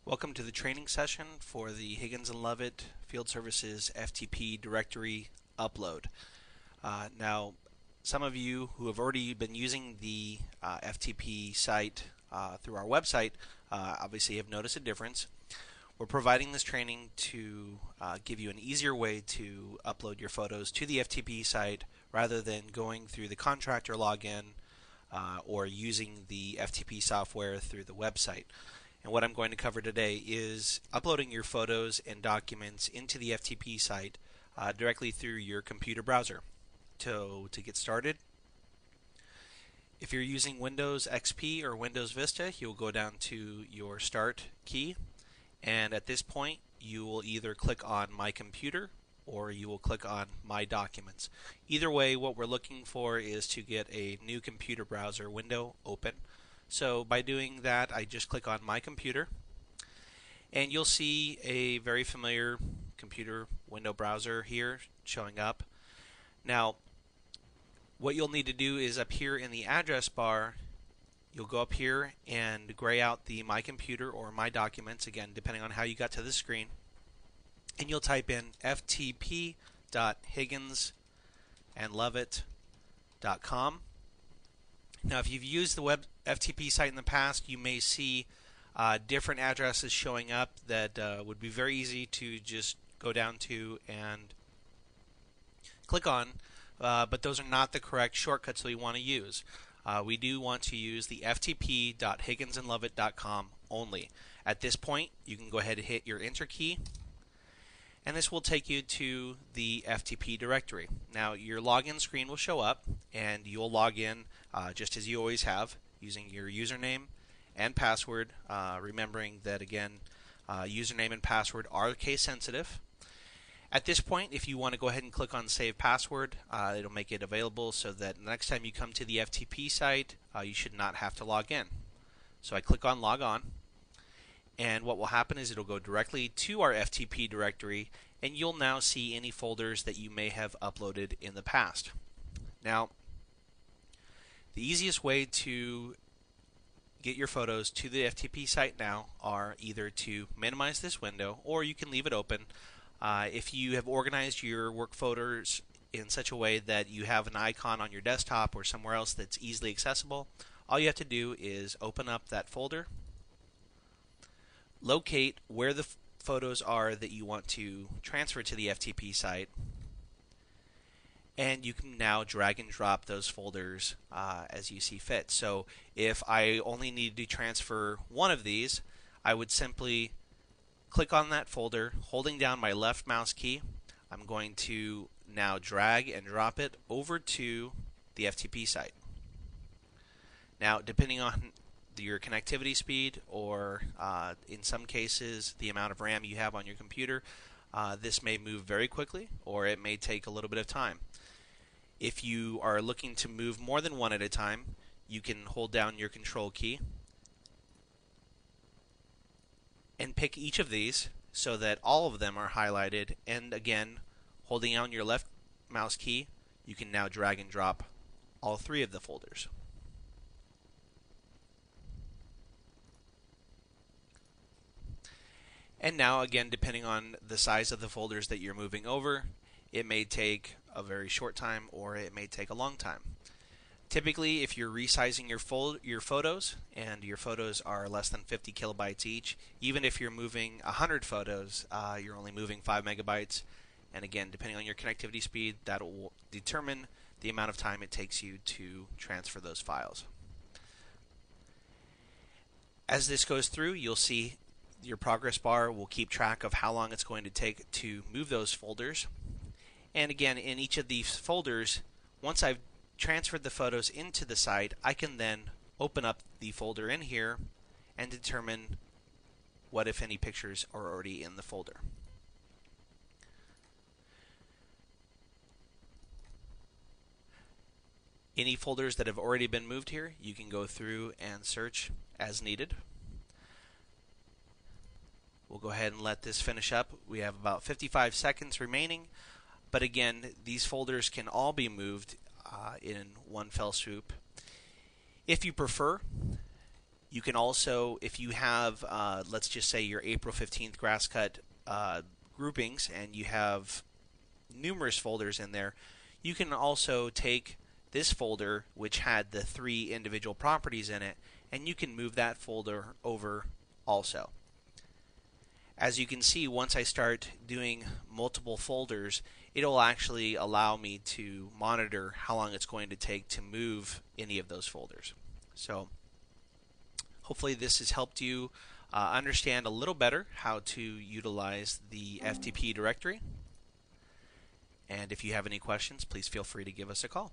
Welcome to the training session for the Higgins and Lovett Field Services FTP directory upload. Now, some of you who have already been using the FTP site through our website obviously have noticed a difference. We're providing this training to give you an easier way to upload your photos to the FTP site rather than going through the contractor login or using the FTP software through the website. And what I'm going to cover today is uploading your photos and documents into the FTP site directly through your computer browser. To get started, if you're using Windows XP or Windows Vista, you'll go down to your Start key, and at this point you will either click on My Computer or you will click on My Documents. Either way, what we're looking for is to get a new computer browser window open. So by doing that, I just click on My Computer, and you'll see a very familiar computer window browser here showing up. Now, what you'll need to do is up here in the address bar, you'll go up here and gray out the My Computer or My Documents, again, depending on how you got to the screen, and you'll type in ftp.higginsandlovett.com. Now, if you've used the web FTP site in the past, you may see different addresses showing up that would be very easy to just go down to and click on, but those are not the correct shortcuts that we want to use. We do want to use the ftp.higginsandlovett.com only. At this point, you can go ahead and hit your Enter key, and this will take you to the FTP directory. Now, your login screen will show up, and you'll log in just as you always have, using your username and password, remembering that, again, username and password are case sensitive. At this point, if you want to go ahead and click on Save Password, it'll make it available so that the next time you come to the FTP site, you should not have to log in. So I click on Log On, and what will happen is it'll go directly to our FTP directory, and you'll now see any folders that you may have uploaded in the past. Now, the easiest way to get your photos to the FTP site now are either to minimize this window, or you can leave it open. If you have organized your work photos in such a way that you have an icon on your desktop or somewhere else that's easily accessible, all you have to do is open up that folder, locate where the photos are that you want to transfer to the FTP site, and you can now drag and drop those folders as you see fit. So if I only need to transfer one of these, I would simply click on that folder, holding down my left mouse key. I'm going to now drag and drop it over to the FTP site. Now, depending on your connectivity speed, or in some cases the amount of RAM you have on your computer, this may move very quickly, or it may take a little bit of time. If you are looking to move more than one at a time, you can hold down your Control key and pick each of these so that all of them are highlighted, and again, holding down your left mouse key, you can now drag and drop all three of the folders. And now, again, depending on the size of the folders that you're moving over, it may take a very short time or it may take a long time. Typically, if you're resizing your photos and your photos are less than 50 kilobytes each, even if you're moving 100 photos, you're only moving 5 megabytes. And again, depending on your connectivity speed, that will determine the amount of time it takes you to transfer those files. As this goes through, you'll see your progress bar will keep track of how long it's going to take to move those folders. And again, in each of these folders, once I've transferred the photos into the site, I can then open up the folder in here and determine what, if any, pictures are already in the folder. Any folders that have already been moved here, you can go through and search as needed. We'll go ahead and let this finish up. We have about 55 seconds remaining, but again, these folders can all be moved in one fell swoop. If you prefer, You can also, if you have, let's just say your April 15th grass cut groupings and you have numerous folders in there, you can also take this folder, which had the 3 individual properties in it, and you can move that folder over also. As you can see, once I start doing multiple folders, it'll actually allow me to monitor how long it's going to take to move any of those folders. So hopefully this has helped you understand a little better how to utilize the FTP directory. And if you have any questions, please feel free to give us a call.